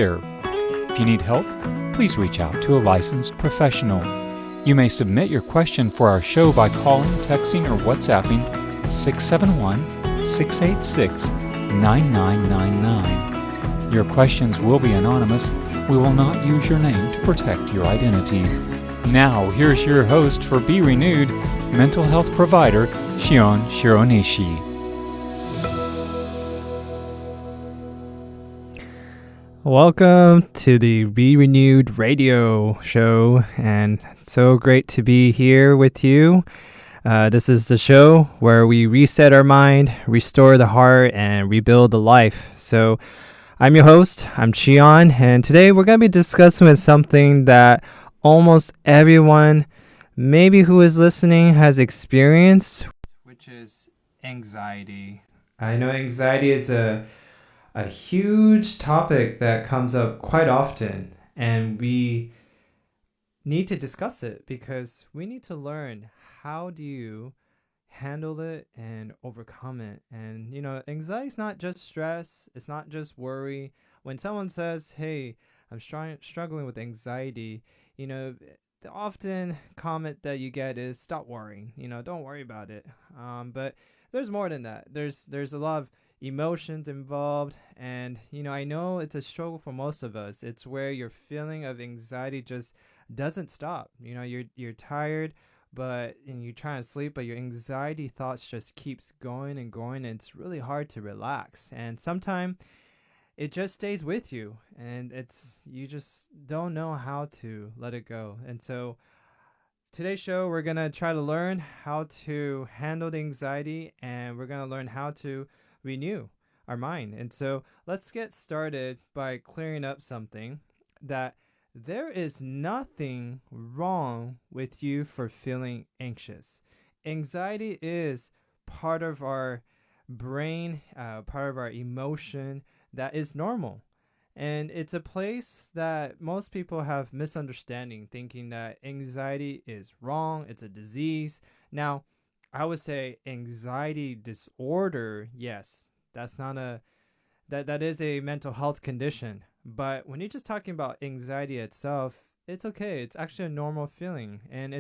care. If you need help, please reach out to a licensed professional. You may submit your question for our show by calling, texting, or WhatsApping 671-686-9999. Your questions will be anonymous. We will not use your name to protect your identity. Now, here's your host for Be Renewed, mental health provider Shion Shironishi. Welcome to the Be Renewed radio show, and so great to be here with you. This is the show where we reset our mind, restore the heart, and rebuild the life. So I'm your host, I'm Shion, and today we're going to be discussing with something that almost everyone, maybe who is listening, has experienced, which is anxiety. I know anxiety is a huge topic that comes up quite often, and we need to discuss it because we need to learn how do you handle it and overcome it. And anxiety is not just stress, it's not just worry. When someone says, hey, I'm struggling with anxiety, the often comment that you get is stop worrying, don't worry about it. But there's more than that. There's a lot of emotions involved, and I know it's a struggle for most of us. It's where your feeling of anxiety just doesn't stop. You're tired, and you're trying to sleep, but your anxiety thoughts just keeps going and going, and it's really hard to relax. And sometimes it just stays with you, and you just don't know how to let it go. And so today's show, we're gonna try to learn how to handle the anxiety, and we're gonna learn how to renew our mind. And so let's get started by clearing up something, that there is nothing wrong with you for feeling anxious. Anxiety is part of our brain, part of our emotion that is normal. And it's a place that most people have misunderstanding, thinking that anxiety is wrong, it's a disease. Now, I would say anxiety disorder, yes, that is a mental health condition. But when you're just talking about anxiety itself, it's okay. It's actually a normal feeling, and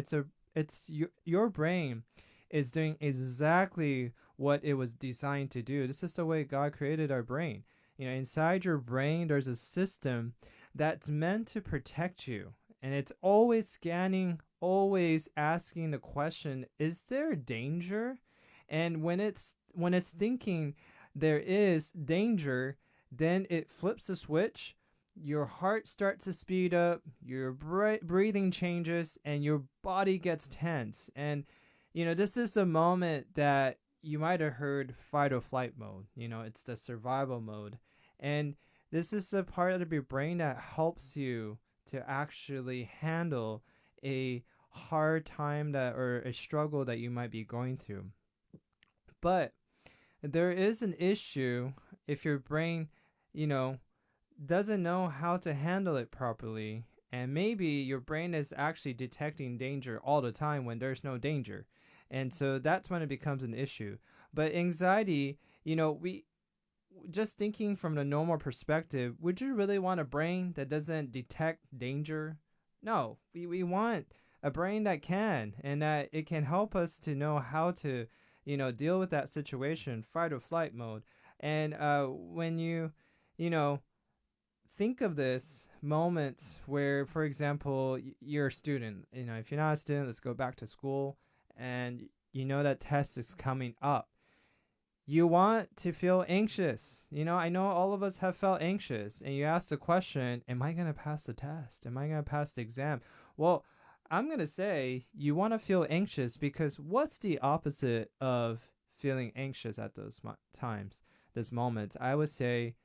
your brain is doing exactly what it was designed to do. This is the way God created our brain. Inside your brain, there's a system that's meant to protect you, and it's always scanning, always asking the question, is there danger? And when it's thinking there is danger, then it flips the switch. Your heart starts to speed up, your breathing changes, and your body gets tense. And this is the moment that you might have heard fight or flight mode. It's the survival mode. And this is the part of your brain that helps you to actually handle a hard time or a struggle that you might be going through. But there is an issue if your brain, doesn't know how to handle it properly. And maybe your brain is actually detecting danger all the time when there's no danger. And so that's when it becomes an issue. But anxiety, we just thinking from the normal perspective, would you really want a brain that doesn't detect danger? No, we want a brain that can, and that it can help us to know how to, deal with that situation, fight or flight mode. And when you think of this moment where, for example, you're a student, if you're not a student, let's go back to school, and that test is coming up. You want to feel anxious. I know all of us have felt anxious, and you ask the question, am I going to pass the test? Am I going to pass the exam? Well, I'm going to say you want to feel anxious, because what's the opposite of feeling anxious at those times, those moments? I would say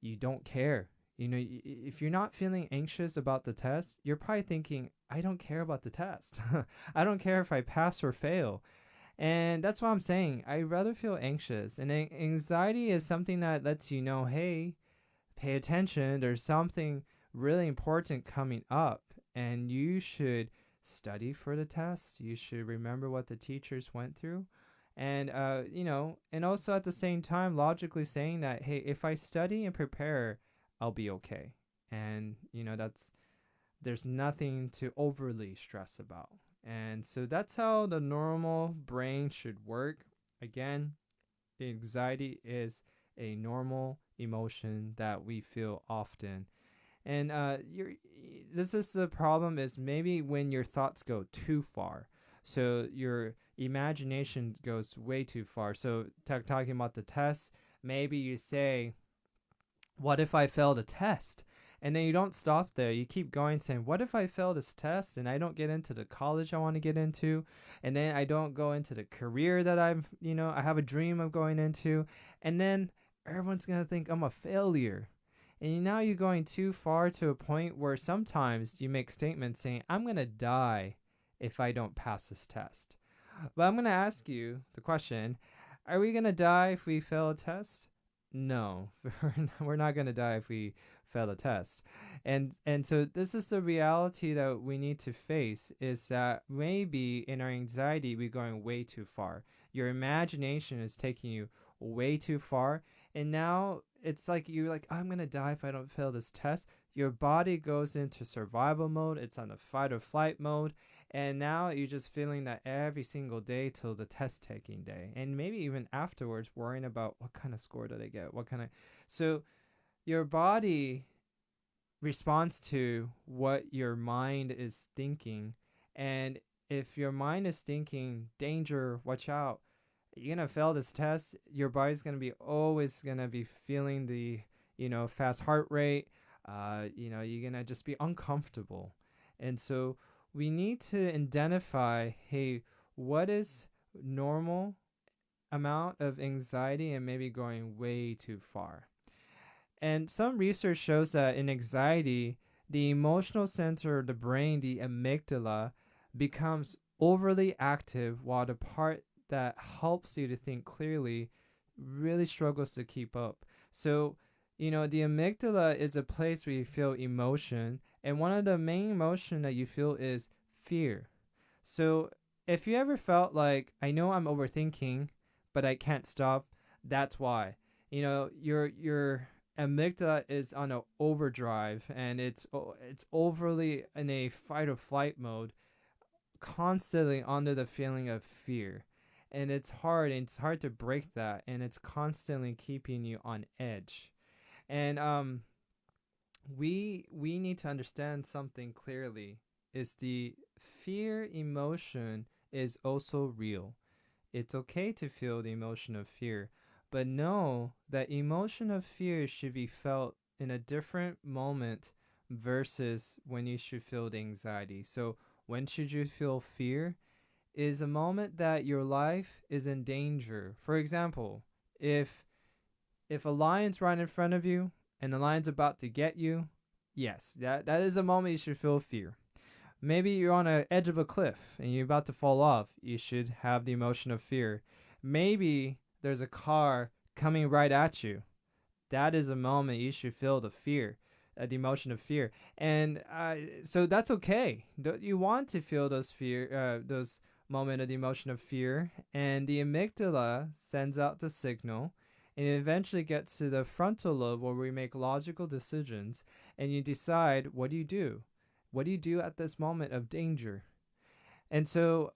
you don't care. If you're not feeling anxious about the test, you're probably thinking, I don't care about the test. I don't care if I pass or fail. And that's what I'm saying. I'd rather feel anxious. And anxiety is something that lets you know, hey, pay attention. There's something really important coming up, and you should study for the test. You should remember what the teachers went through. And, and also at the same time, logically saying that, hey, if I study and prepare, I'll be okay. And, there's nothing to overly stress about. And so that's how the normal brain should work. Again, anxiety is a normal emotion that we feel often. And this is the problem is maybe when your thoughts go too far. So your imagination goes way too far. So talking about the test, maybe you say, what if I fail the test? And then you don't stop there. You keep going saying, what if I fail this test and I don't get into the college I want to get into? And then I don't go into the career that I have a dream of going into. And then everyone's going to think I'm a failure. And now you're going too far to a point where sometimes you make statements saying, I'm going to die if I don't pass this test. But I'm going to ask you the question, are we going to die if we fail a test? No, we're not going to die if we fail a test. And so this is the reality that we need to face, is that maybe in our anxiety, we're going way too far. Your imagination is taking you way too far. And now it's like you're like, I'm going to die if I don't fail this test. Your body goes into survival mode. It's on a fight or flight mode. And now you're just feeling that every single day till the test taking day. And maybe even afterwards worrying about what kind of score did I get? So your body responds to what your mind is thinking. And if your mind is thinking, danger, watch out, you're going to fail this test, your body's going to be always going to be feeling the, fast heart rate. You're going to just be uncomfortable. And so we need to identify, hey, what is normal amount of anxiety and maybe going way too far. And some research shows that in anxiety, the emotional center of the brain, the amygdala, becomes overly active while the part that helps you to think clearly really struggles to keep up. So, the amygdala is a place where you feel emotion, and one of the main emotion that you feel is fear. So if you ever felt like, I know I'm overthinking, but I can't stop, that's why. Your amygdala is on an overdrive, and it's overly in a fight or flight mode, constantly under the feeling of fear. And it's hard to break that, and it's constantly keeping you on edge. And we need to understand something clearly, is the fear emotion is also real. It's okay to feel the emotion of fear, but know that emotion of fear should be felt in a different moment versus when you should feel the anxiety. So when should you feel fear? Is a moment that your life is in danger. For example, if a lion's right in front of you and the lion's about to get you, yes, that is a moment you should feel fear. Maybe you're on the edge of a cliff and you're about to fall off. You should have the emotion of fear. Maybe there's a car coming right at you. That is a moment you should feel the fear, the emotion of fear. And so that's okay. You want to feel those moment of the emotion of fear. And the amygdala sends out the signal. And it eventually gets to the frontal lobe where we make logical decisions. And you decide, what do you do? What do you do at this moment of danger? And so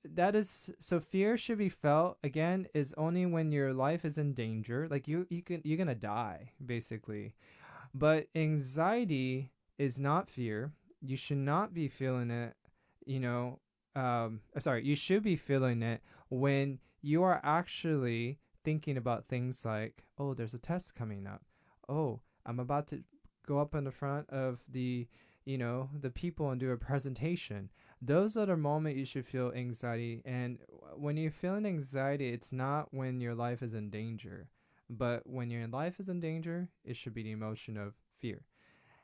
fear should be felt, again, is only when your life is in danger. Like you're going to die, basically. But anxiety is not fear. You should not be feeling it, you should be feeling it when you are actually thinking about things like, oh, there's a test coming up. Oh, I'm about to go up in the front of the people and do a presentation. Those are the moments you should feel anxiety. And when you're feeling anxiety, it's not when your life is in danger. But when your life is in danger, it should be the emotion of fear.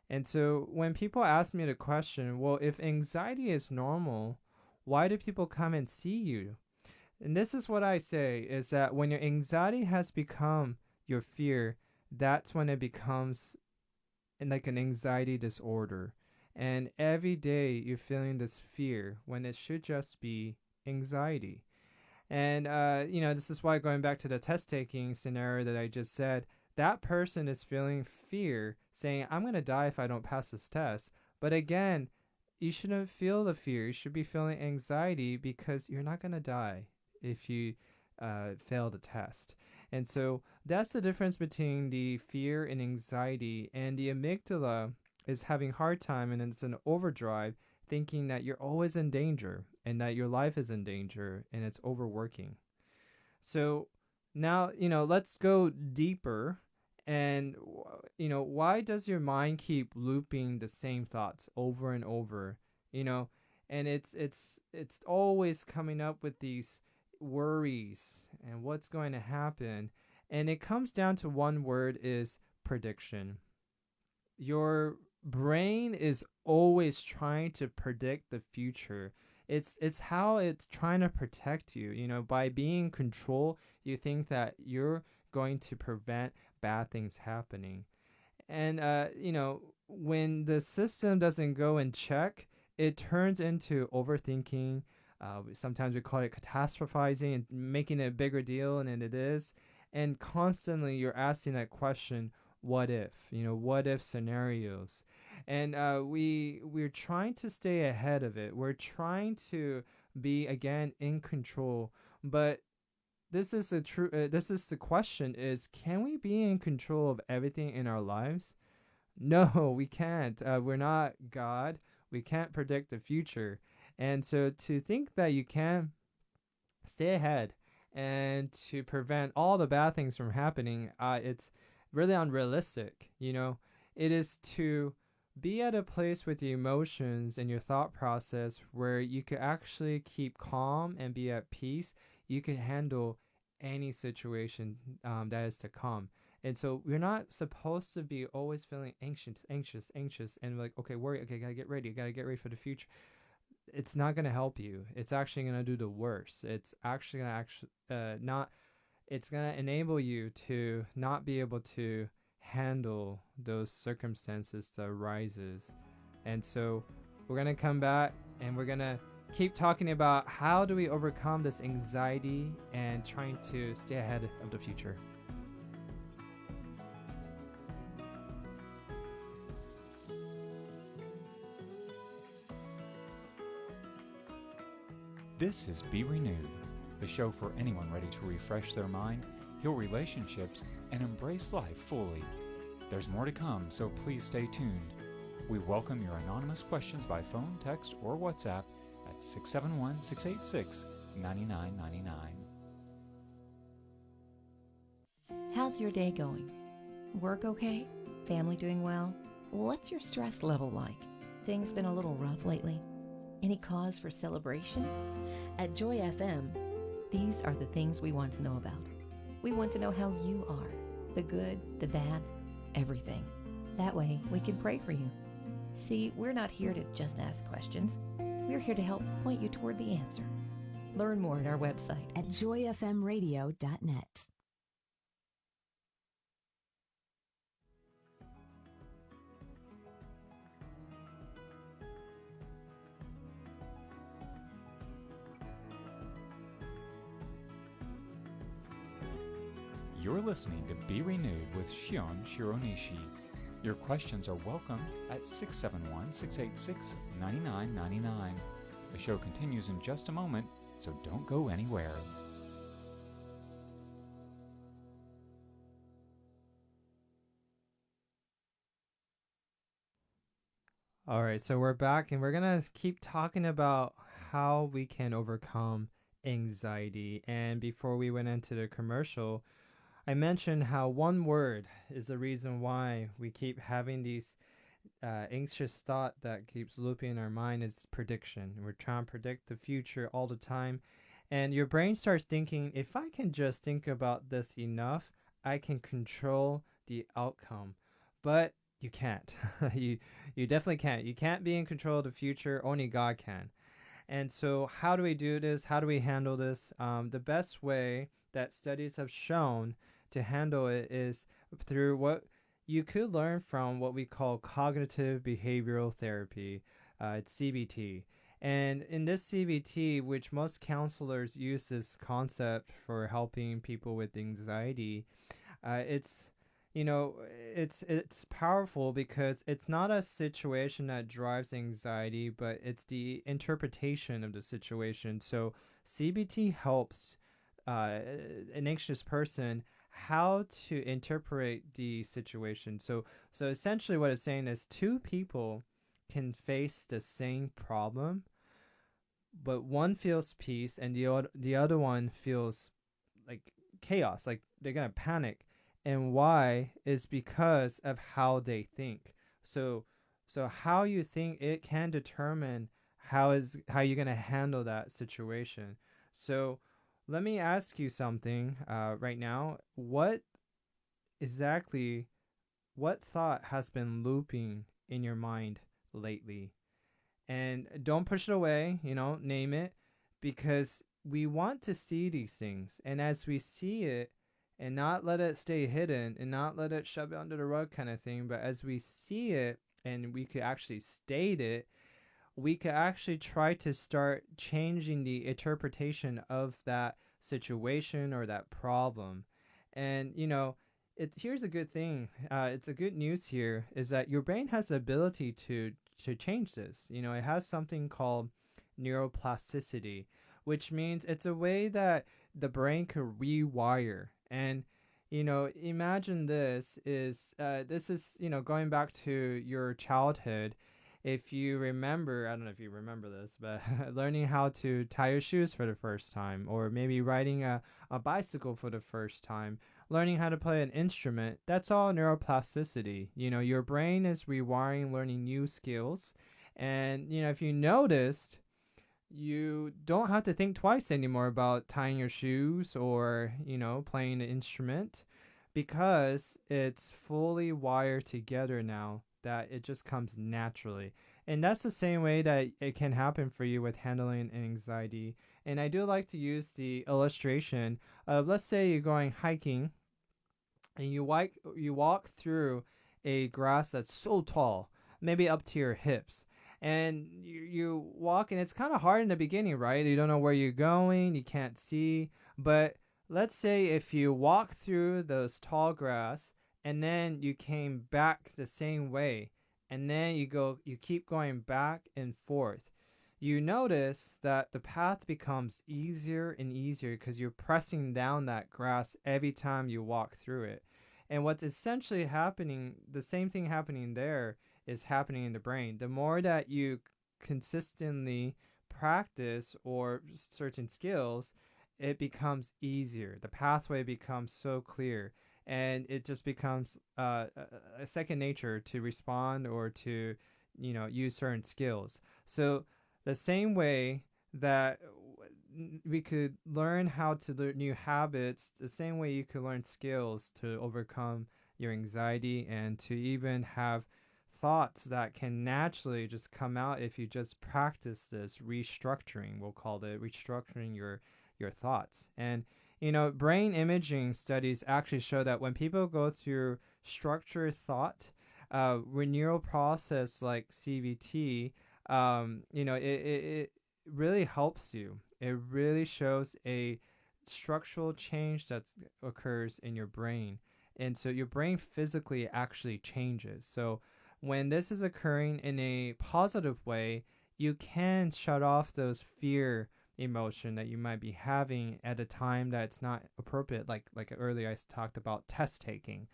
And so when people ask me the question, well, if anxiety is normal, why do people come and see you? And this is what I say, is that when your anxiety has become your fear, that's when it becomes like an anxiety disorder. And every day you're feeling this fear when it should just be anxiety. And, this is why, going back to the test taking scenario that I just said, that person is feeling fear, saying, I'm going to die if I don't pass this test. But again, you shouldn't feel the fear. You should be feeling anxiety because you're not going to die if you fail the test. And so that's the difference between the fear and anxiety. And the amygdala is having a hard time, and it's an overdrive, thinking that you're always in danger and that your life is in danger, and it's overworking. So now, let's go deeper. And, why does your mind keep looping the same thoughts over and over? And it's always coming up with these worries and what's going to happen. And it comes down to one word, is prediction. Your brain is always trying to predict the future. It's how it's trying to protect you. By being in control, you think that you're going to prevent bad things happening. And when the system doesn't go in check, it turns into overthinking. Sometimes we call it catastrophizing and making it a bigger deal than it is. And constantly you're asking that question, what if? What if scenarios? And we're trying to stay ahead of it. We're trying to be, again, in control. But this is the question is, can we be in control of everything in our lives? No, we can't. We're not God. We can't predict the future. And so to think that you can stay ahead and to prevent all the bad things from happening, it's really unrealistic. It is to be at a place with your emotions and your thought process where you could actually keep calm and be at peace. You can handle any situation that is to come. And so we're not supposed to be always feeling anxious, and like, okay, worry, okay, gotta get ready for the future. It's not going to help you. It's actually going to do the worst. It's actually going to it's going to enable you to not be able to handle those circumstances that arises. And so we're going to come back and we're going to keep talking about how do we overcome this anxiety and trying to stay ahead of the future. This is Be Renewed, the show for anyone ready to refresh their mind, heal relationships, and embrace life fully. There's more to come, so please stay tuned. We welcome your anonymous questions by phone, text, or WhatsApp at 671-686-9999. How's your day going? Work okay? Family doing well? What's your stress level like? Things been a little rough lately? Any cause for celebration? At Joy FM, these are the things we want to know about. We want to know how you are, the good, the bad, everything. That way, we can pray for you. See, we're not here to just ask questions. We're here to help point you toward the answer. Learn more at our website at joyfmradio.net. You're listening to Be Renewed with Shion Shironishi. Your questions are welcome at 671-686-9999. The show continues in just a moment, so don't go anywhere. All right, so we're back and we're going to keep talking about how we can overcome anxiety. And before we went into the commercial, I mentioned how one word is the reason why we keep having these anxious thought that keeps looping in our mind is prediction. We're trying to predict the future all the time. And your brain starts thinking, if I can just think about this enough, I can control the outcome. But you can't. you definitely can't. You can't be in control of the future. Only God can. And so how do we do this? How do we handle this? The best way that studies have shown to handle it is through what you could learn from what we call cognitive behavioral therapy. It's CBT. And in this CBT, which most counselors use this concept for helping people with anxiety, it's it's powerful because it's not a situation that drives anxiety, but it's the interpretation of the situation. So CBT helps an anxious person how to interpret the situation. So essentially what it's saying is two people can face the same problem, but one feels peace and the other one feels like chaos, like they're gonna panic. And why is because of how they think. So how you think, it can determine how you're gonna handle that situation. So let me ask you something right now. What thought has been looping in your mind lately? And don't push it away, name it, because we want to see these things. And as we see it, and not let it stay hidden and not let it shove it under the rug kind of thing, but as we see it and we could actually state it, we could actually try to start changing the interpretation of that situation or that problem. And, here's a good thing. It's a good news here is that your brain has the ability to change this. It has something called neuroplasticity, which means it's a way that the brain could rewire. And imagine this is going back to your childhood. If you remember, I don't know if you remember this, but learning how to tie your shoes for the first time, or maybe riding a bicycle for the first time, learning how to play an instrument, that's all neuroplasticity. Your brain is rewiring, learning new skills. And if you noticed, you don't have to think twice anymore about tying your shoes or, playing an instrument, because it's fully wired together now that it just comes naturally. And that's the same way that it can happen for you with handling anxiety. And I do like to use the illustration of, let's say you're going hiking and you walk through a grass that's so tall, maybe up to your hips. And you walk, and it's kind of hard in the beginning, right? You don't know where you're going, you can't see. But let's say if you walk through those tall grass and then you came back the same way, and then you keep going back and forth, you notice that the path becomes easier and easier because you're pressing down that grass every time you walk through it. And what's essentially happening, the same thing happening there, is happening in the brain. The more that you consistently practice or certain skills, it becomes easier. The pathway becomes so clear, and it just becomes a second nature to respond or to use certain skills. So the same way that we could learn how to learn new habits, the same way you could learn skills to overcome your anxiety and to even have thoughts that can naturally just come out if you just practice this restructuring. We'll call it restructuring your thoughts. And brain imaging studies actually show that when people go through structured thought, neural process like CBT, it really helps you. It really shows a structural change that occurs in your brain. And so your brain physically actually changes. So when this is occurring in a positive way, you can shut off those fear emotion that you might be having at a time that's not appropriate. Like earlier I talked about test taking.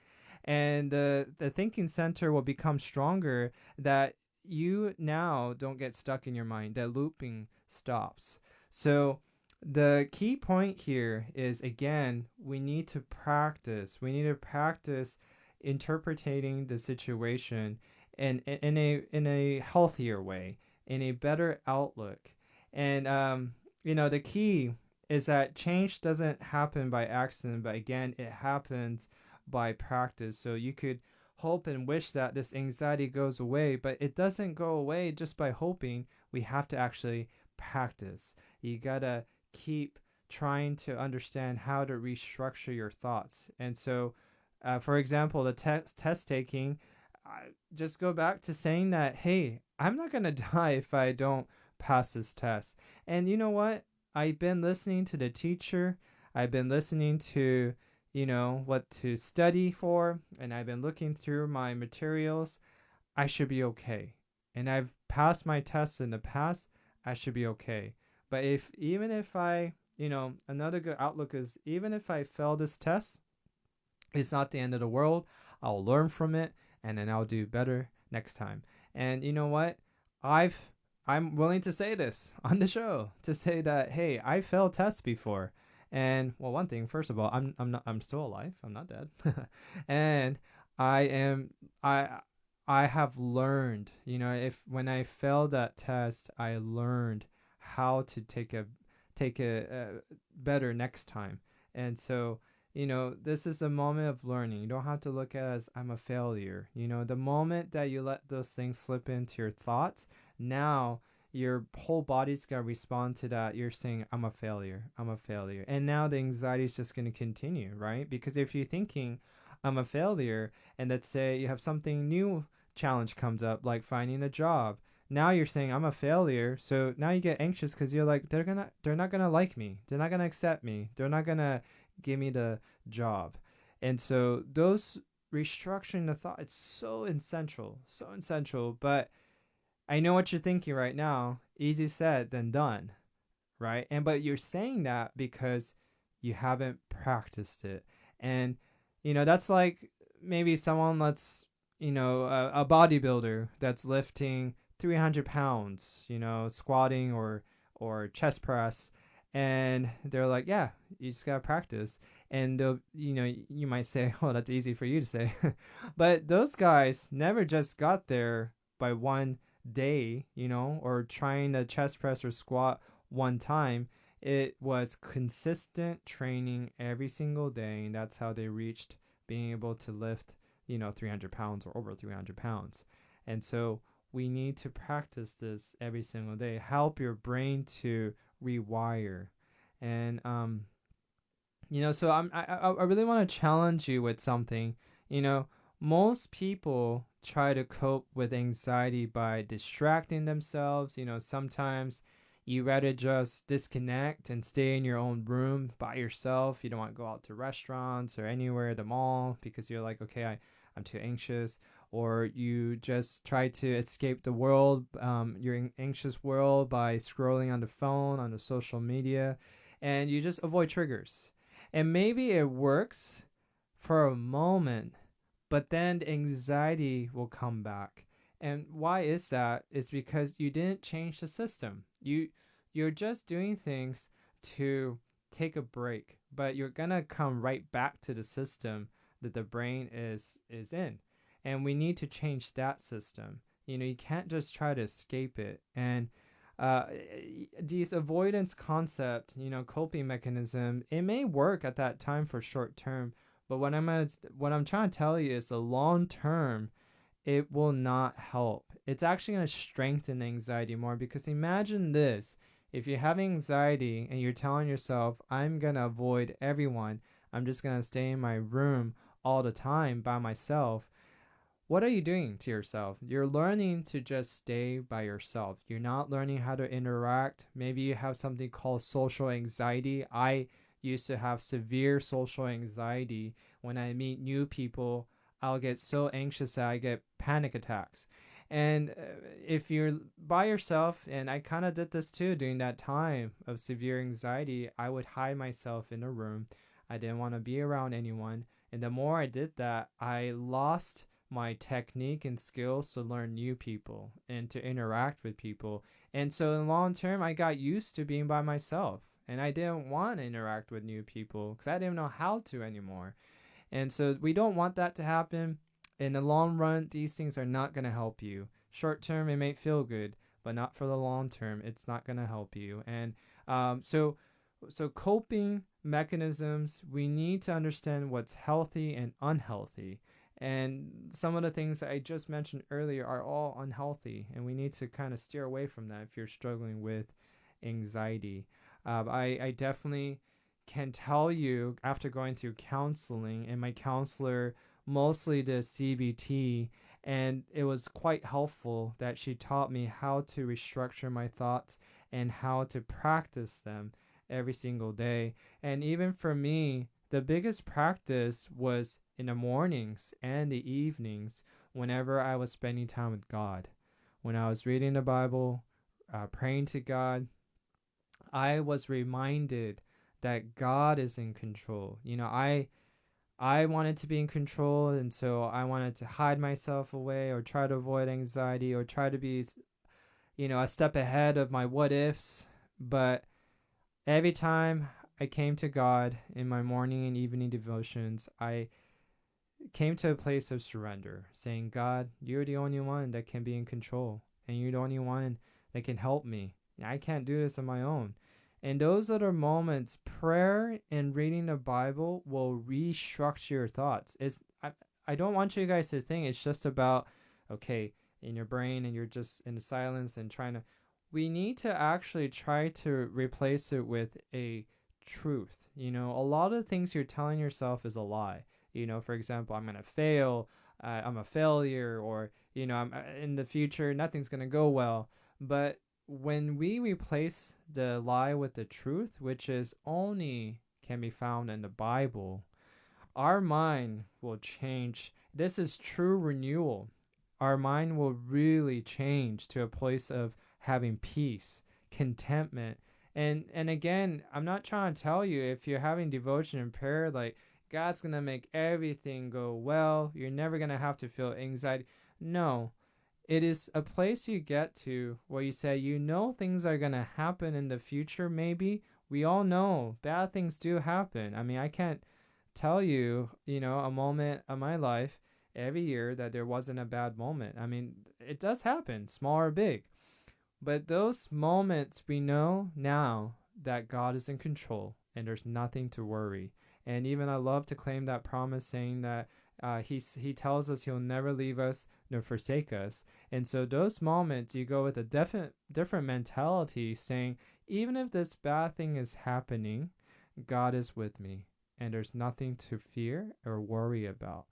And the thinking center will become stronger, that you now don't get stuck in your mind. That looping stops. So the key point here is, again, we need to practice. We need to practice interpreting the situation in a healthier way, in a better outlook. And the key is that change doesn't happen by accident, but again, it happens by practice. So you could hope and wish that this anxiety goes away, but it doesn't go away just by hoping. We have to actually practice. You gotta keep trying to understand how to restructure your thoughts. And so, for example, the test taking, just go back to saying that, hey, I'm not gonna die if I don't pass this test. And you know what? I've been listening to the teacher. I've been listening to what to study for, and I've been looking through my materials, I should be okay. And I've passed my tests in the past, I should be okay. But even if I, another good outlook is, even if I fail this test, it's not the end of the world. I'll learn from it, and then I'll do better next time. And you know what? I'm willing to say this on the show, to say that, hey, I failed tests before. And well, one thing, first of all, I'm still alive. I'm not dead. And I have learned, if when I failed that test, I learned how to take a better next time. And so, this is a moment of learning. You don't have to look at it as I'm a failure. The moment that you let those things slip into your thoughts, now your whole body's going to respond to that. You're saying, I'm a failure. I'm a failure. And now the anxiety is just going to continue, right? Because if you're thinking, I'm a failure, and let's say you have something new challenge comes up, like finding a job. Now you're saying I'm a failure, so now you get anxious because you're like, they're not gonna like me, they're not gonna accept me, they're not gonna give me the job. And so those restructuring the thought, it's so essential. But I know what you're thinking right now. Easy said than done, right? But you're saying that because you haven't practiced it. And that's like maybe someone that's a bodybuilder that's lifting 300 pounds, squatting or chest press, and they're like, yeah, you just gotta practice. And you might say, oh, that's easy for you to say. But those guys never just got there by one day, or trying to chest press or squat one time. It was consistent training every single day, and that's how they reached being able to lift 300 pounds or over 300 pounds. And so we need to practice this every single day. Help your brain to rewire. And so I really want to challenge you with something. Most people try to cope with anxiety by distracting themselves. Sometimes you rather just disconnect and stay in your own room by yourself. You don't want to go out to restaurants or anywhere at the mall because you're like, okay, I'm too anxious. Or you just try to escape the world, your anxious world, by scrolling on the phone, on the social media, and you just avoid triggers. And maybe it works for a moment, but then the anxiety will come back. And why is that? It's because you didn't change the system. You're just doing things to take a break, but you're gonna come right back to the system that the brain is in. And we need to change that system. You can't just try to escape it. And these avoidance concept, coping mechanism, it may work at that time for short term, but what I'm trying to tell you is the long term, it will not help. It's actually going to strengthen anxiety more, because imagine this. If you have anxiety and you're telling yourself, I'm going to avoid everyone, I'm just going to stay in my room all the time by myself, what are you doing to yourself? You're learning to just stay by yourself. You're not learning how to interact. Maybe you have something called social anxiety. I used to have severe social anxiety. When I meet new people, I'll get so anxious that I get panic attacks. And if you're by yourself, and I kind of did this too during that time of severe anxiety, I would hide myself in a room. I didn't want to be around anyone. And the more I did that, I lost my technique and skills to learn new people and to interact with people. And so in the long term, I got used to being by myself, and I didn't want to interact with new people because I didn't know how to anymore. And so we don't want that to happen. In the long run, these things are not going to help you. Short term, it may feel good, but not for the long term. It's not going to help you. And so coping mechanisms, we need to understand what's healthy and unhealthy. And some of the things that I just mentioned earlier are all unhealthy, and we need to kind of steer away from that if you're struggling with anxiety. I definitely can tell you, after going through counseling, and my counselor mostly did CBT, and it was quite helpful that she taught me how to restructure my thoughts and how to practice them every single day. And even for me, the biggest practice was in the mornings and the evenings whenever I was spending time with God. When I was reading the Bible, praying to God, I was reminded that God is in control. I wanted to be in control, and so I wanted to hide myself away or try to avoid anxiety or try to be, a step ahead of my what ifs. But every time I came to God in my morning and evening devotions, I came to a place of surrender, saying, God, you're the only one that can be in control, and you're the only one that can help me. I can't do this on my own. And those other moments, prayer and reading the Bible will restructure your thoughts. I don't want you guys to think it's just about, okay, in your brain and you're just in silence and trying to. We need to actually try to replace it with a truth. A lot of things you're telling yourself is a lie. For example, I'm going to fail, I'm a failure, or, I'm in the future, nothing's going to go well. But when we replace the lie with the truth, which is only can be found in the Bible, our mind will change. This is true renewal. Our mind will really change to a place of having peace, contentment. And again, I'm not trying to tell you if you're having devotion and prayer, like God's going to make everything go well. You're never going to have to feel anxiety. No. It is a place you get to where you say, things are going to happen in the future, maybe. We all know bad things do happen. I mean, I can't tell you, a moment of my life every year that there wasn't a bad moment. I mean, it does happen, small or big. But those moments, we know now that God is in control and there's nothing to worry. And even I love to claim that promise, saying that he tells us he'll never leave us nor forsake us. And so those moments, you go with a different mentality, saying, even if this bad thing is happening, God is with me and there's nothing to fear or worry about.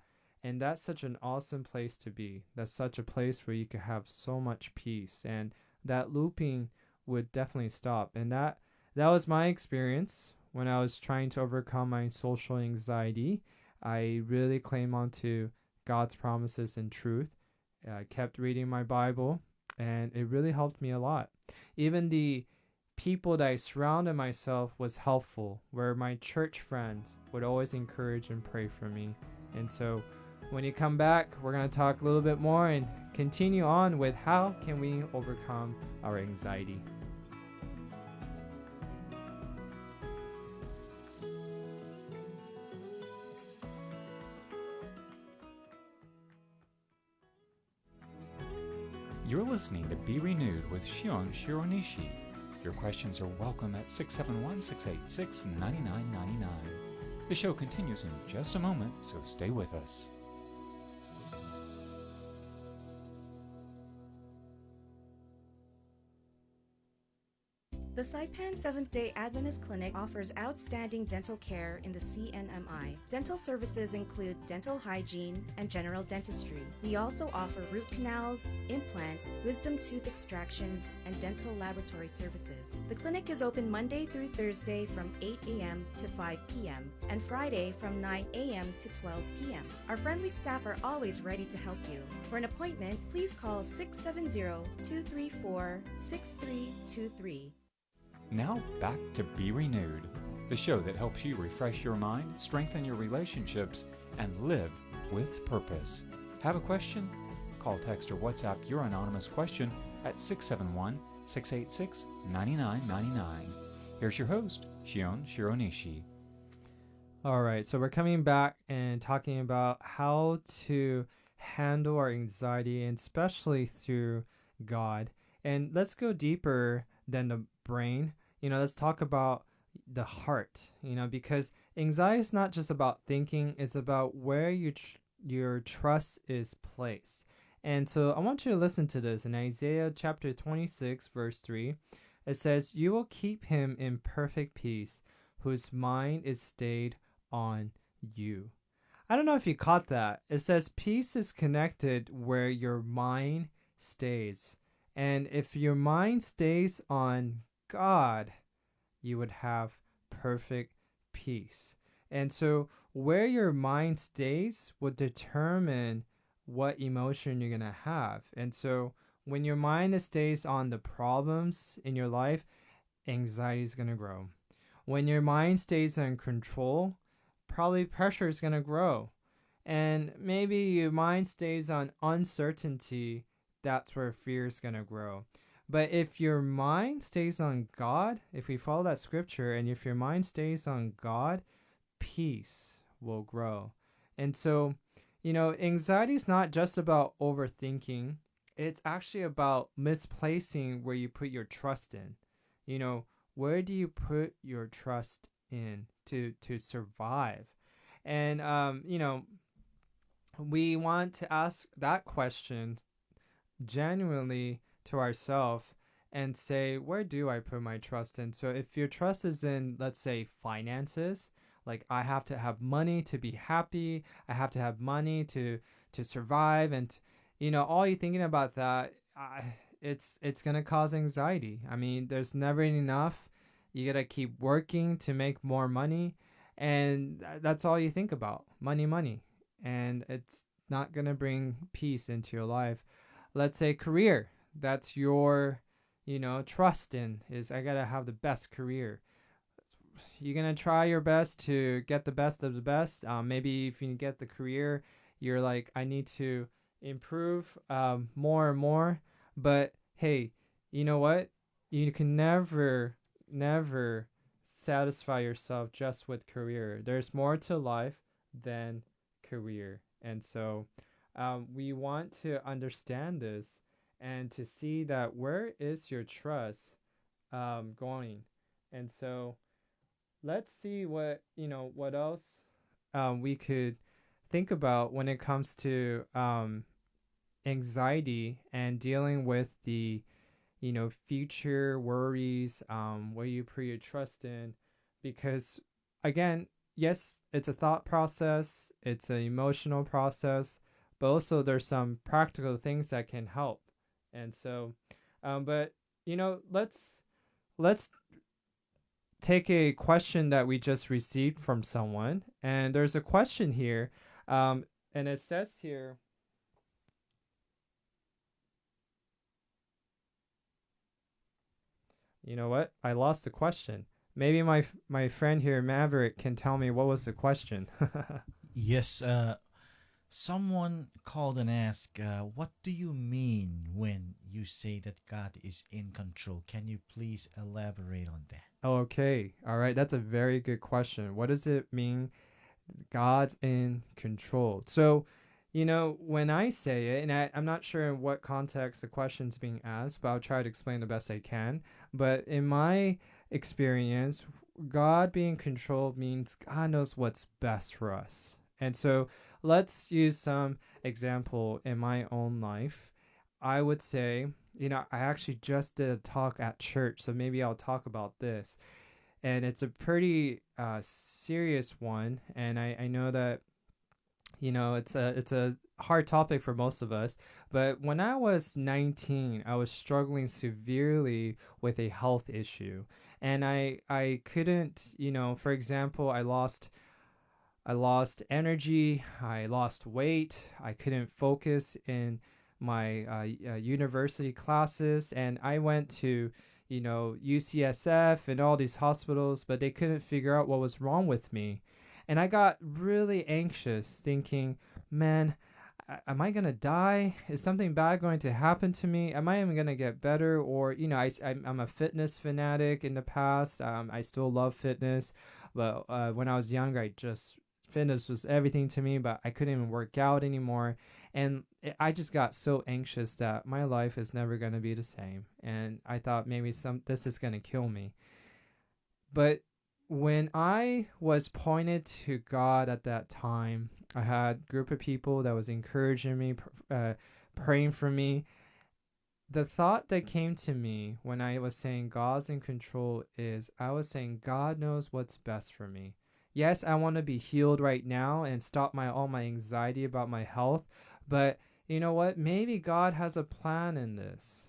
And that's such an awesome place to be. That's such a place where you could have so much peace, and that looping would definitely stop. And that was my experience when I was trying to overcome my social anxiety. I really claim onto God's promises and truth. I kept reading my Bible, and it really helped me a lot. Even the people that I surrounded myself was helpful, where my church friends would always encourage and pray for me. And so when you come back, we're going to talk a little bit more and continue on with how can we overcome our anxiety. You're listening to Be Renewed with Shion Shironishi. Your questions are welcome at 671-686-9999. The show continues in just a moment, so stay with us. The Saipan Seventh-day Adventist Clinic offers outstanding dental care in the CNMI. Dental services include dental hygiene and general dentistry. We also offer root canals, implants, wisdom tooth extractions, and dental laboratory services. The clinic is open Monday through Thursday from 8 a.m. to 5 p.m. and Friday from 9 a.m. to 12 p.m. Our friendly staff are always ready to help you. For an appointment, please call 670-234-6323. Now back to Be Renewed, the show that helps you refresh your mind, strengthen your relationships, and live with purpose. Have a question? Call, text, or WhatsApp your anonymous question at 671-686-9999. Here's your host, Shion Shironishi. All right, so we're coming back and talking about how to handle our anxiety, and especially through God. And let's go deeper than the brain. Let's talk about the heart, because anxiety is not just about thinking, it's about where your trust is placed. And so I want you to listen to this in Isaiah chapter 26, verse 3. It says, "You will keep him in perfect peace, whose mind is stayed on you." I don't know if you caught that. It says peace is connected where your mind stays. And if your mind stays on God, you would have perfect peace. And so where your mind stays will determine what emotion you're going to have. And so when your mind stays on the problems in your life, anxiety is going to grow. When your mind stays on control, probably pressure is going to grow. And maybe your mind stays on uncertainty, that's where fear is going to grow. But if your mind stays on God, if we follow that scripture, and if your mind stays on God, peace will grow. And so, anxiety is not just about overthinking. It's actually about misplacing where you put your trust in. Where do you put your trust in to survive? And, we want to ask that question genuinely to ourselves and say, where do I put my trust in? So if your trust is in, let's say, finances, like I have to have money to be happy, I have to have money to survive, and all you're thinking about that, it's gonna cause anxiety. I mean, there's never enough. You gotta keep working to make more money, and that's all you think about, money, and it's not gonna bring peace into your life. Let's say career, that's your trust in, is I gotta have the best career. You're gonna try your best to get the best of the best. Maybe if you get the career, you're like, I need to improve more and more. But hey, you know what? You can never satisfy yourself just with career. There's more to life than career. And so we want to understand this and to see that where is your trust going. And so let's see what else we could think about when it comes to anxiety and dealing with the future worries, where you put your trust in. Because again, yes, it's a thought process, it's an emotional process, but also there's some practical things that can help. And so but let's take a question that we just received from someone. And there's a question here, and it says here, you know what? I lost the question. Maybe my friend here, Maverick, can tell me what was the question. Yes, someone called and asked, what do you mean when you say that God is in control? Can you please elaborate on that? Okay. All right. That's a very good question. What does it mean God's in control? So, when I say it, and I'm not sure in what context the question's being asked, but I'll try to explain the best I can. But in my experience, God being controlled means God knows what's best for us. And so let's use some example in my own life. I would say, I actually just did a talk at church, so maybe I'll talk about this. And it's a pretty serious one, and I know that it's a hard topic for most of us. But when I was 19, I was struggling severely with a health issue, and I couldn't, for example, I lost energy, I lost weight, I couldn't focus in my university classes, and I went to UCSF and all these hospitals, but they couldn't figure out what was wrong with me. And I got really anxious, thinking, man, am I going to die? Is something bad going to happen to me? Am I even going to get better? Or, I'm a fitness fanatic in the past. I still love fitness. But when I was younger, fitness was everything to me, but I couldn't even work out anymore. And I just got so anxious that my life is never going to be the same. And I thought maybe this is going to kill me. But when I was pointed to God at that time, I had a group of people that was encouraging me, praying for me. The thought that came to me when I was saying God's in control is I was saying God knows what's best for me. Yes, I want to be healed right now and stop all my anxiety about my health, but you know what? Maybe God has a plan in this.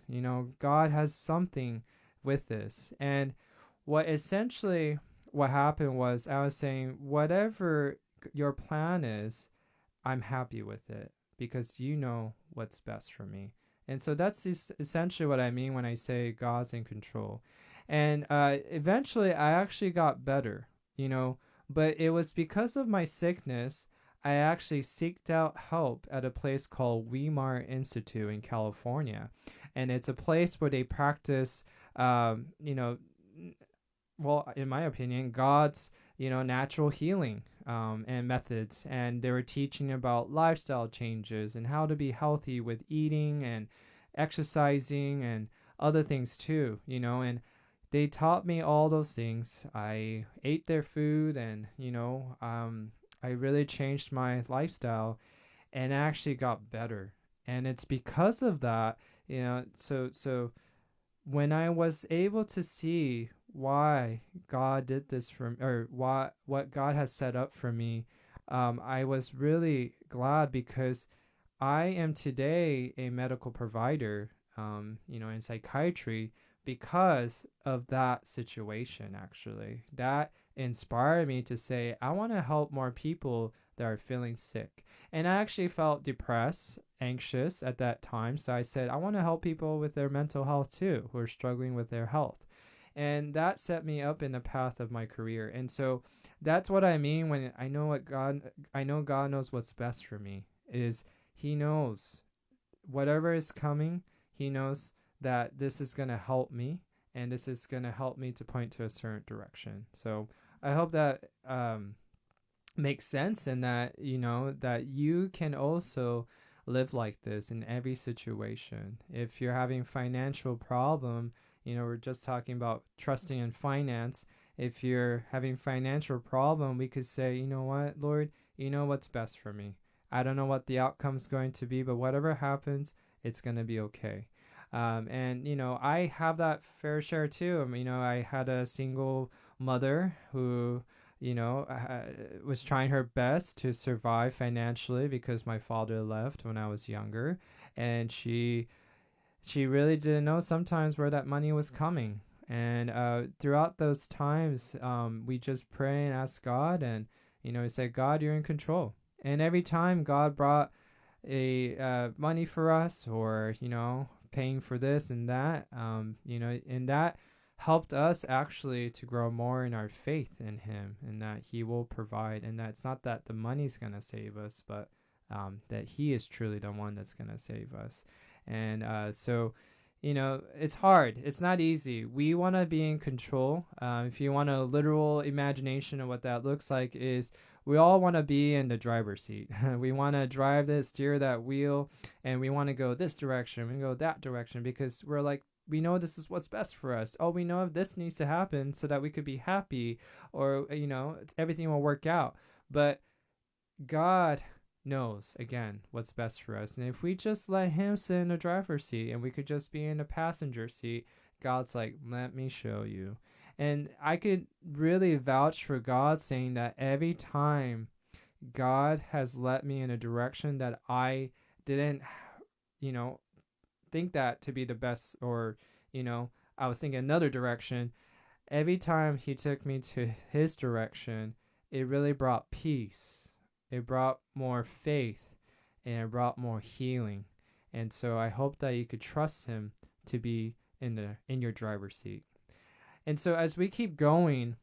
God has something with this. And what what happened was I was saying, whatever your plan is, I'm happy with it because you know what's best for me. And so that's essentially what I mean when I say God's in control. And eventually I actually got better, you know, but it was because of my sickness. I actually seeked out help at a place called Weimar Institute in California. And it's a place where they practice, you know, well, in my opinion, God's, you know, natural healing and methods. And they were teaching about lifestyle changes and how to be healthy with eating and exercising and other things too, you know. And they taught me all those things. I ate their food and, you know, I really changed my lifestyle and actually got better. And it's because of that, you know, so when I was able to see why God did this for me, or what God has set up for me, I was really glad because I am today a medical provider, you know, in psychiatry because of that situation. Actually, that inspired me to say I want to help more people that are feeling sick. And I actually felt depressed, anxious at that time. So I said, I want to help people with their mental health too, who are struggling with their health. And that set me up in the path of my career. And so that's what I mean when I know God knows what's best for me. Is He knows whatever is coming, He knows that this is going to help me and this is going to help me to point to a certain direction. So I hope that makes sense, and that you know that you can also live like this in every situation. If you're having financial problem, you know, we're just talking about trusting in finance. If you're having financial problem, we could say, you know what, Lord, you know what's best for me. I don't know what the outcome's going to be, but whatever happens, it's going to be okay. And, you know, I have that fair share too. I mean, you know, I had a single mother who, you know, was trying her best to survive financially because my father left when I was younger. And she really didn't know sometimes where that money was coming. And throughout those times, we just pray and ask God, and, you know, we say, God, you're in control. And every time God brought a money for us, or, you know, paying for this and that, you know, and that helped us actually to grow more in our faith in Him, and that He will provide, and that it's not that the money's going to save us, but that He is truly the one that's going to save us. And so, you know, it's hard. It's not easy. We want to be in control. If you want a literal imagination of what that looks like, is we all want to be in the driver's seat. We want to drive this, steer that wheel, and we want to go this direction, we go that direction, because we're like, we know this is what's best for us. Oh, we know if this needs to happen so that we could be happy, or, you know, everything will work out. But God knows, again, what's best for us. And if we just let Him sit in the driver's seat and we could just be in the passenger seat, God's like, let me show you. And I could really vouch for God, saying that every time God has led me in a direction that I didn't, you know, think that to be the best, or, you know, I was thinking another direction. Every time He took me to His direction, it really brought peace. It brought more faith, and it brought more healing. And so I hope that you could trust Him to be in your driver's seat. And so as we keep going,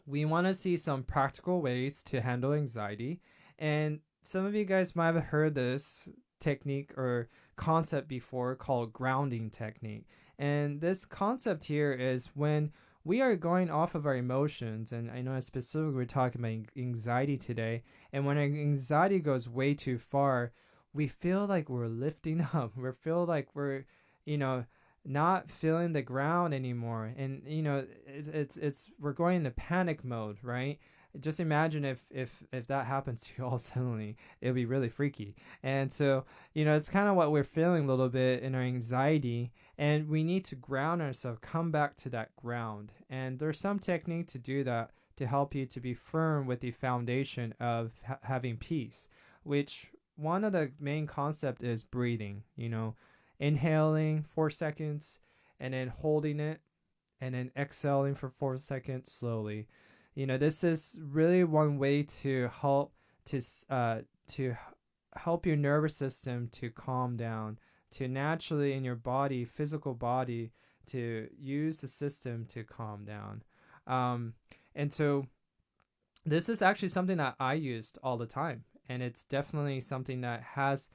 we want to see some practical ways to handle anxiety. And some of you guys might have heard this technique or concept before, called grounding technique. And this concept here is when we are going off of our emotions, and I know specifically we're talking about anxiety today, and when our anxiety goes way too far, we feel like we're lifting up. We feel like we're, you know, not feeling the ground anymore. And, you know, it's we're going into panic mode, right? Just imagine if that happens to you all suddenly, it'll be really freaky. And so, you know, it's kind of what we're feeling a little bit in our anxiety, and we need to ground ourselves, come back to that ground. And there's some technique to do that, to help you to be firm with the foundation of having peace, which one of the main concept is breathing, you know, inhaling 4 seconds and then holding it and then exhaling for 4 seconds slowly. This is really one way to help your nervous system to calm down, to naturally in your body, physical body, to use the system to calm down. And so this is actually something that I used all the time, and it's definitely something that has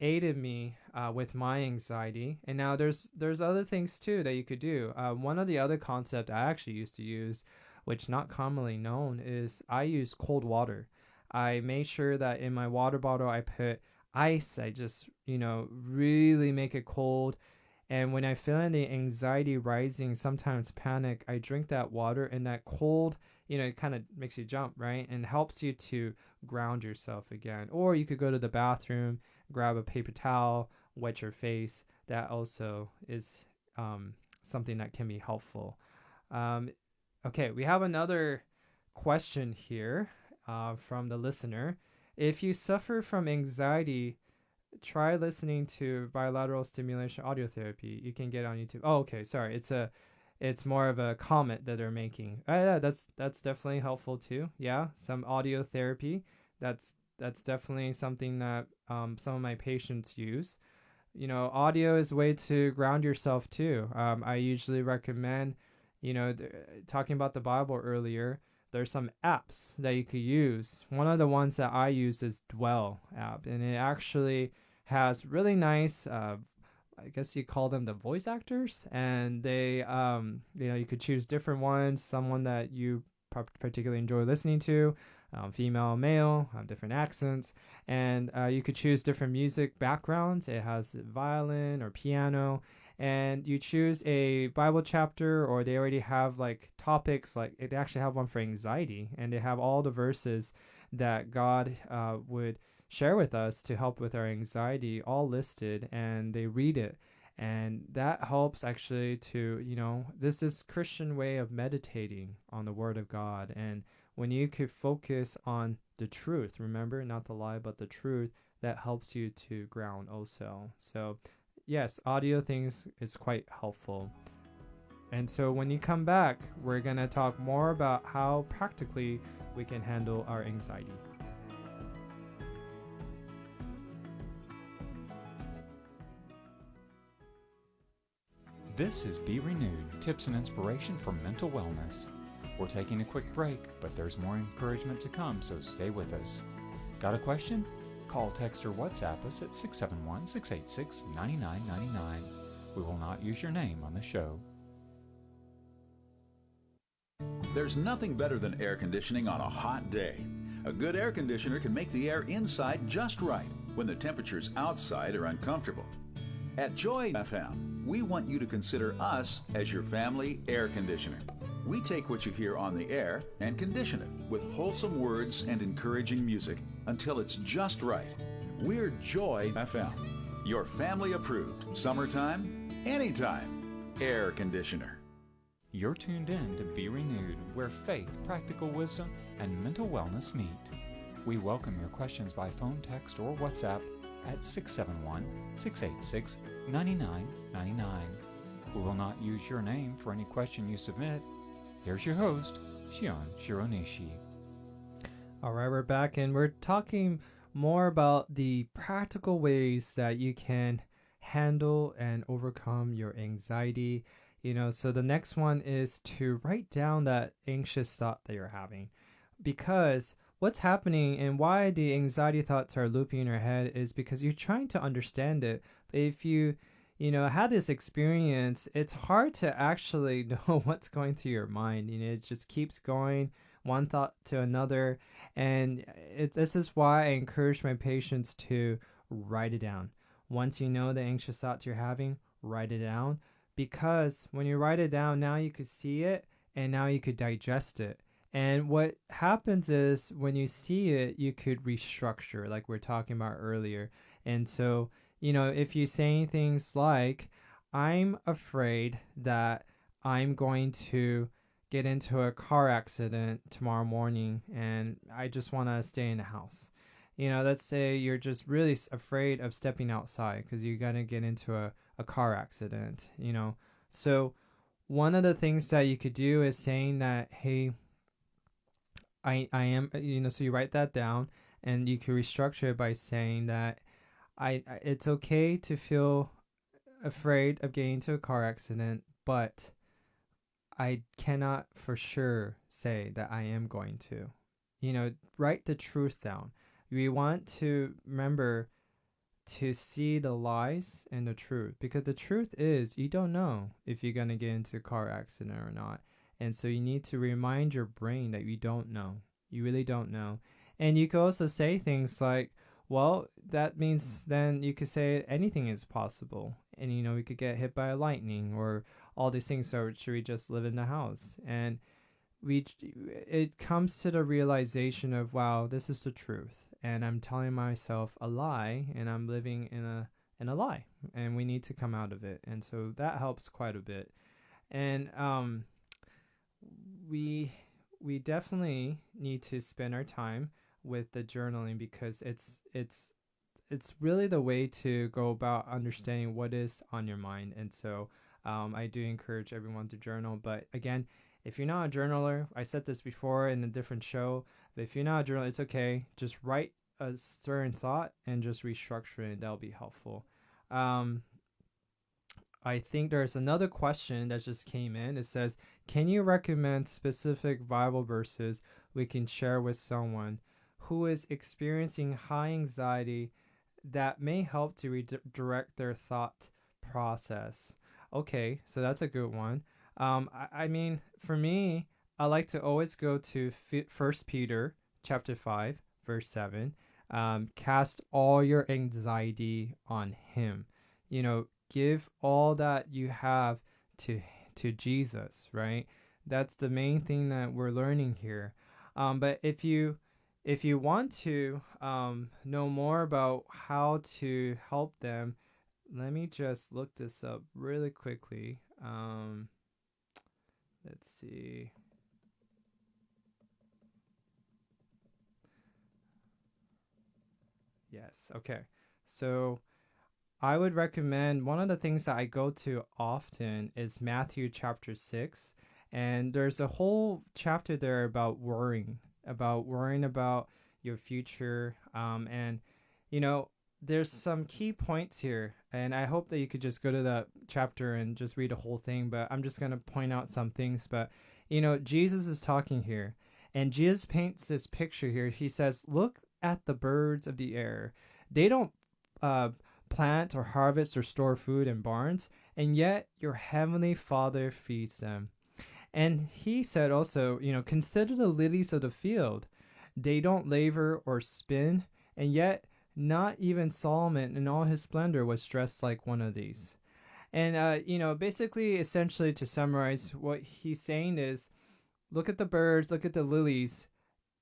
aided me with my anxiety. And now there's other things too that you could do. One of the other concept I actually used to use, which not commonly known, is I use cold water. I made sure that in my water bottle I put ice. I just really make it cold. And when I feel the anxiety rising, sometimes panic, I drink that water, and that cold, it kind of makes you jump, right? And helps you to ground yourself again. Or you could go to the bathroom, grab a paper towel, wet your face. That also is something that can be helpful. Okay, we have another question here from the listener. If you suffer from anxiety, try listening to bilateral stimulation audio therapy. You can get on YouTube. Oh, okay. Sorry. It's more of a comment that they're making. Yeah, that's definitely helpful too. Yeah, some audio therapy. That's definitely something that some of my patients use. Audio is a way to ground yourself too. I usually recommend, talking about the Bible earlier, there's some apps that you could use. One of the ones that I use is Dwell app, and it actually has really nice, I guess you call them the voice actors, and they, you could choose different ones, someone that you particularly enjoy listening to, female, male, different accents, and you could choose different music backgrounds. It has violin or piano, and you choose a Bible chapter, or they already have like topics, like they actually have one for anxiety, and they have all the verses that God would share with us to help with our anxiety all listed, and they read it. And that helps actually to, this is Christian way of meditating on the Word of God. And when you could focus on the truth, remember, not the lie, but the truth, that helps you to ground also. So yes, audio things is quite helpful. And so when you come back, we're going to talk more about how practically we can handle our anxiety. This is Be Renewed, tips and inspiration for mental wellness. We're taking a quick break, but there's more encouragement to come, so stay with us. Got a question? Call, text, or WhatsApp us at 671-686-9999. We will not use your name on the show. There's nothing better than air conditioning on a hot day. A good air conditioner can make the air inside just right when the temperatures outside are uncomfortable. At Joy FM, we want you to consider us as your family air conditioner. We take what you hear on the air and condition it with wholesome words and encouraging music until it's just right. We're Joy FM, your family approved, summertime, anytime air conditioner. You're tuned in to Be Renewed, where faith, practical wisdom, and mental wellness meet. We welcome your questions by phone, text, or WhatsApp at 671-686-9999. We will not use your name for any question you submit. Here's your host, Shion Shironishi. All right, we're back, and we're talking more about the practical ways that you can handle and overcome your anxiety. So the next one is to write down that anxious thought that you're having, because what's happening and why the anxiety thoughts are looping in your head is because you're trying to understand it. But if you had this experience, it's hard to actually know what's going through your mind. It just keeps going one thought to another. And this is why I encourage my patients to write it down. Once you know the anxious thoughts you're having, write it down. Because when you write it down, now you could see it, and now you could digest it. And what happens is when you see it, you could restructure, like we're talking about earlier. And so, if you say things like, I'm afraid that I'm going to get into a car accident tomorrow morning, and I just want to stay in the house. Let's say you're just really afraid of stepping outside because you're going to get into a car accident, So one of the things that you could do is saying that, hey, I am, so you write that down, and you could restructure it by saying that it's okay to feel afraid of getting into a car accident, but I cannot for sure say that I am going to. Write the truth down. We want to remember to see the lies and the truth, because the truth is you don't know if you're going to get into a car accident or not. And so you need to remind your brain that you don't know. You really don't know. And you could also say things like, well, that means then you could say anything is possible. And, we could get hit by a lightning or all these things. So should we just live in the house? And it comes to the realization of, wow, this is the truth. And I'm telling myself a lie, and I'm living in a lie. And we need to come out of it. And so that helps quite a bit. And we definitely need to spend our time with the journaling, because it's really the way to go about understanding what is on your mind. And so I do encourage everyone to journal. But again, if you're not a journaler, I said this before in a different show, but if you're not a journaler, it's okay. Just write a certain thought and just restructure it. That'll be helpful. I think there's another question that just came in. It says, can you recommend specific Bible verses we can share with someone who is experiencing high anxiety that may help to redirect their thought process? Okay, so that's a good one. I mean, for me, I like to always go to 1 Peter chapter 5, verse 7. Cast all your anxiety on him. Give all that you have to Jesus, right? That's the main thing that we're learning here. But if you want to know more about how to help them, let me just look this up really quickly. Let's see. Yes, okay. So I would recommend, one of the things that I go to often is Matthew chapter 6. And there's a whole chapter there about worrying about your future. And, there's some key points here. And I hope that you could just go to that chapter and just read the whole thing. But I'm just going to point out some things. But, Jesus is talking here. And Jesus paints this picture here. He says, look at the birds of the air. They don't plant or harvest or store food in barns, and yet your heavenly Father feeds them. And he said also, consider the lilies of the field. They don't labor or spin, and yet not even Solomon in all his splendor was dressed like one of these. And, basically, essentially, to summarize, what he's saying is, look at the birds, look at the lilies.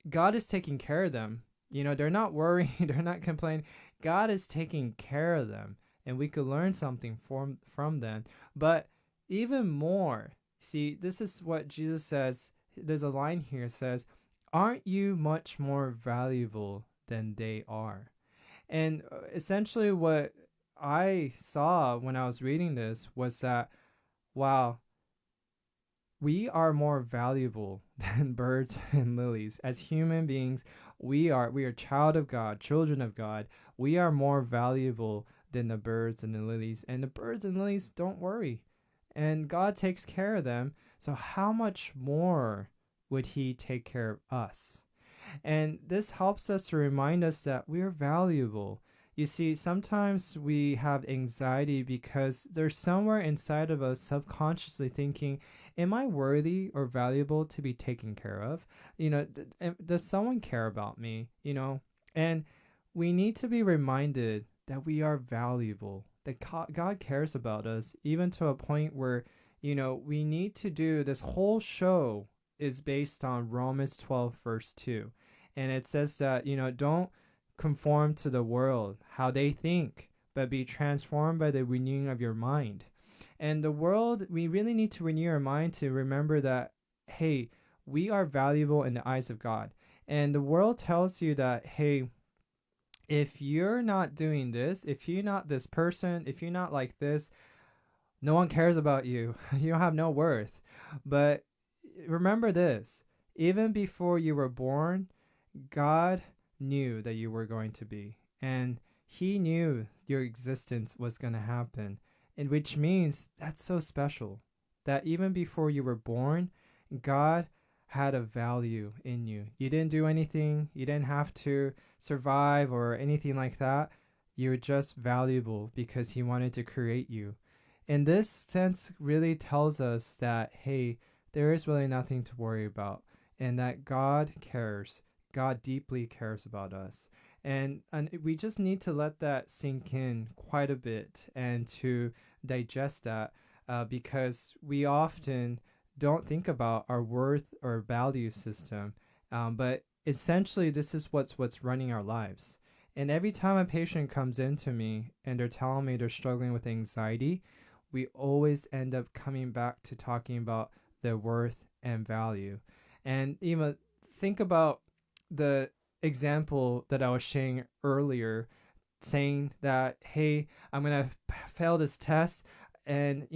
God is taking care of them. They're not worrying, they're not complaining. God is taking care of them, and we could learn something from them. But even more, see, this is what Jesus says. There's a line here that says, aren't you much more valuable than they are? And essentially what I saw when I was reading this was that, wow, we are more valuable than birds and lilies. As human beings, we are child of God, children of God. We are more valuable than the birds and the lilies. And the birds and lilies don't worry. And God takes care of them. So how much more would he take care of us? And this helps us to remind us that we are valuable. You see, sometimes we have anxiety because there's somewhere inside of us subconsciously thinking, am I worthy or valuable to be taken care of? Does someone care about me? And we need to be reminded that we are valuable, that God cares about us, even to a point where, we need to do this whole show is based on Romans 12, verse 2. And it says that, don't conform to the world, how they think, but be transformed by the renewing of your mind. And the world, we really need to renew our mind to remember that, hey, we are valuable in the eyes of God. And the world tells you that, hey, if you're not doing this, if you're not this person, if you're not like this, No one cares about you. You don't have no worth. But remember this, even before you were born, God knew that you were going to be. And He knew your existence was going to happen. And which means that's so special that even before you were born, God had a value in you. You didn't do anything, you didn't have to survive or anything like that. You're just valuable because He wanted to create you. In this sense, really tells us that, hey, there is really nothing to worry about, and that God cares. God deeply cares about us. And we just need to let that sink in quite a bit and to digest that, because we often don't think about our worth or value system. But essentially, this is what's running our lives. And every time a patient comes into me and they're telling me they're struggling with anxiety, we always end up coming back to talking about their worth and value. And even think about the example that I was sharing earlier, saying that, hey, I'm gonna fail this test, and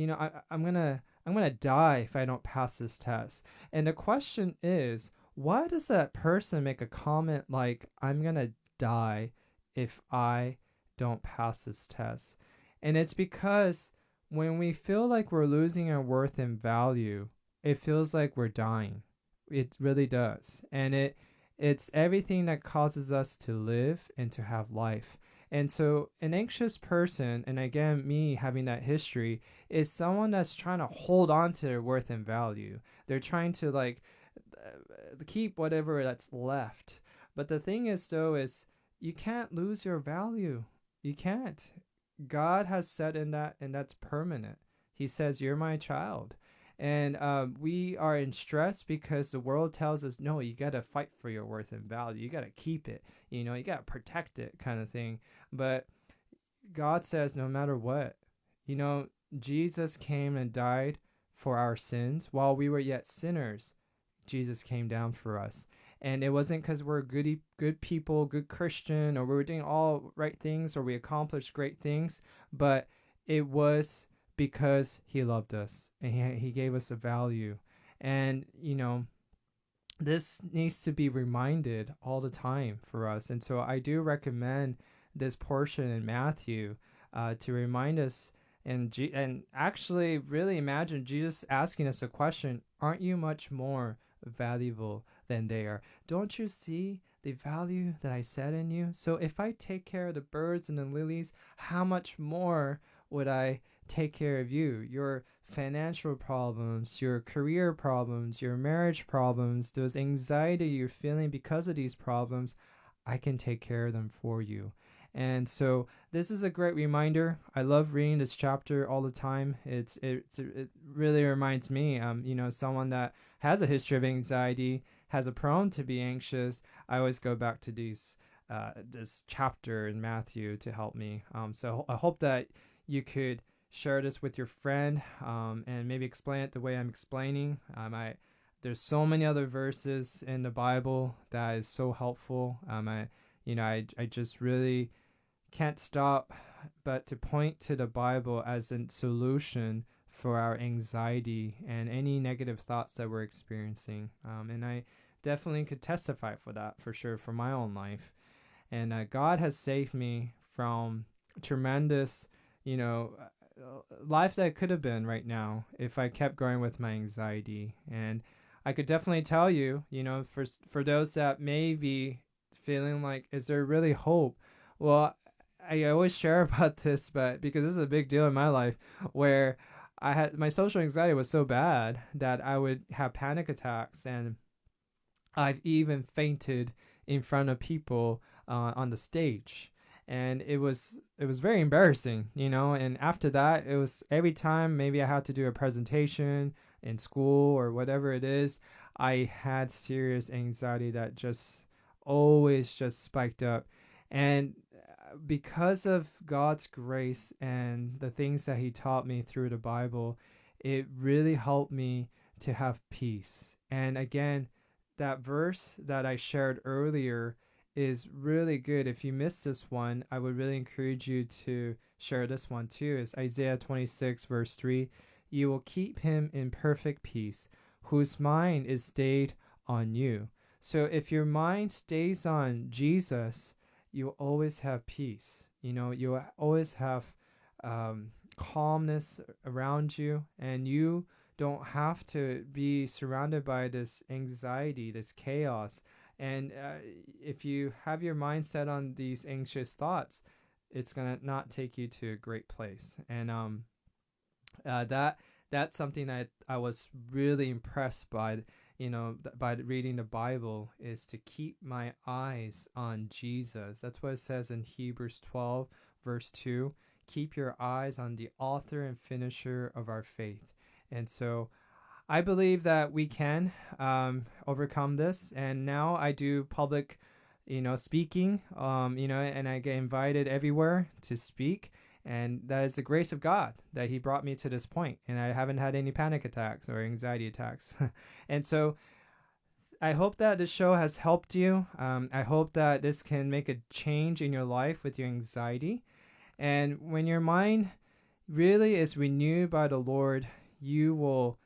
I'm gonna die if I don't pass this test. And the question is, why does that person make a comment like, I'm gonna die if I don't pass this test? And it's because when we feel like we're losing our worth and value, it feels like we're dying. It really does. And it's everything that causes us to live and to have life. And so an anxious person, and again, me having that history, is someone that's trying to hold on to their worth and value. They're trying to keep whatever that's left. But the thing is, though, is you can't lose your value. You can't. God has said in that, and that's permanent. He says, you're my child. And we are in stress because the world tells us, no, you got to fight for your worth and value. You got to keep it. You got to protect it, kind of thing. But God says, no matter what, Jesus came and died for our sins while we were yet sinners. Jesus came down for us. And it wasn't because we're good people, good Christian, or we were doing all right things, or we accomplished great things, but it was because He loved us and he gave us a value. And, this needs to be reminded all the time for us. And so I do recommend this portion in Matthew to remind us and actually really imagine Jesus asking us a question, aren't you much more valuable than they are? Don't you see the value that I set in you? So if I take care of the birds and the lilies, how much more would I take care of you? Your financial problems, your career problems, your marriage problems, those anxiety you're feeling because of these problems, I can take care of them for you. And so this is a great reminder. I love reading this chapter all the time. It really reminds me, someone that has a history of anxiety, has a prone to be anxious. I always go back to this chapter in Matthew to help me. So I hope that you could share this with your friend and maybe explain it the way I'm explaining. There's so many other verses in the Bible that is so helpful. I just really can't stop but to point to the Bible as a solution for our anxiety and any negative thoughts that we're experiencing. And I definitely could testify for that, for sure, for my own life. And God has saved me from tremendous, life that could have been right now if I kept going with my anxiety. And I could definitely tell you, for those that may be feeling like, is there really hope? Well, I always share about this, but because this is a big deal in my life, where my social anxiety was so bad that I would have panic attacks, and I've even fainted in front of people on the stage. And it was very embarrassing, and after that, it was every time maybe I had to do a presentation in school or whatever it is, I had serious anxiety that just always just spiked up. And because of God's grace and the things that He taught me through the Bible, it really helped me to have peace. And again, that verse that I shared earlier, is really good. If you missed this one, I would really encourage you to share this one too. It's Isaiah 26, verse 3. You will keep him in perfect peace, whose mind is stayed on you. So if your mind stays on Jesus, you'll always have peace. You'll always have calmness around you, and you don't have to be surrounded by this anxiety, this chaos. And if you have your mind set on these anxious thoughts, it's going to not take you to a great place. And that's something that I was really impressed by, by reading the Bible, is to keep my eyes on Jesus. That's what it says in Hebrews 12, verse 2. Keep your eyes on the author and finisher of our faith. And so I believe that we can overcome this. And now I do public, speaking, and I get invited everywhere to speak. And that is the grace of God that he brought me to this point. And I haven't had any panic attacks or anxiety attacks. And so I hope that this show has helped you. I hope that this can make a change in your life with your anxiety. And when your mind really is renewed by the Lord, you will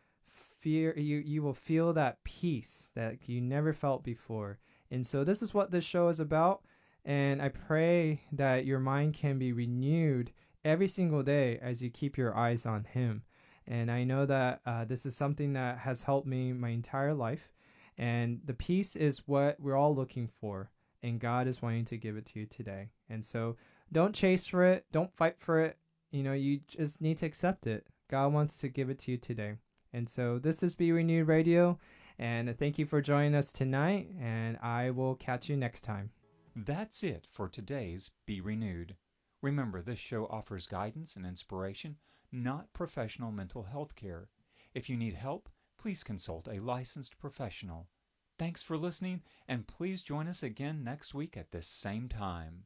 feel that peace that you never felt before. And so this is what this show is about. And I pray that your mind can be renewed every single day as you keep your eyes on him. And I know that this is something that has helped me my entire life. And the peace is what we're all looking for. And God is wanting to give it to you today. And so don't chase for it. Don't fight for it. You just need to accept it. God wants to give it to you today. And so this is Be Renewed Radio. And thank you for joining us tonight. And I will catch you next time. That's it for today's Be Renewed. Remember, this show offers guidance and inspiration, not professional mental health care. If you need help, please consult a licensed professional. Thanks for listening, and please join us again next week at this same time.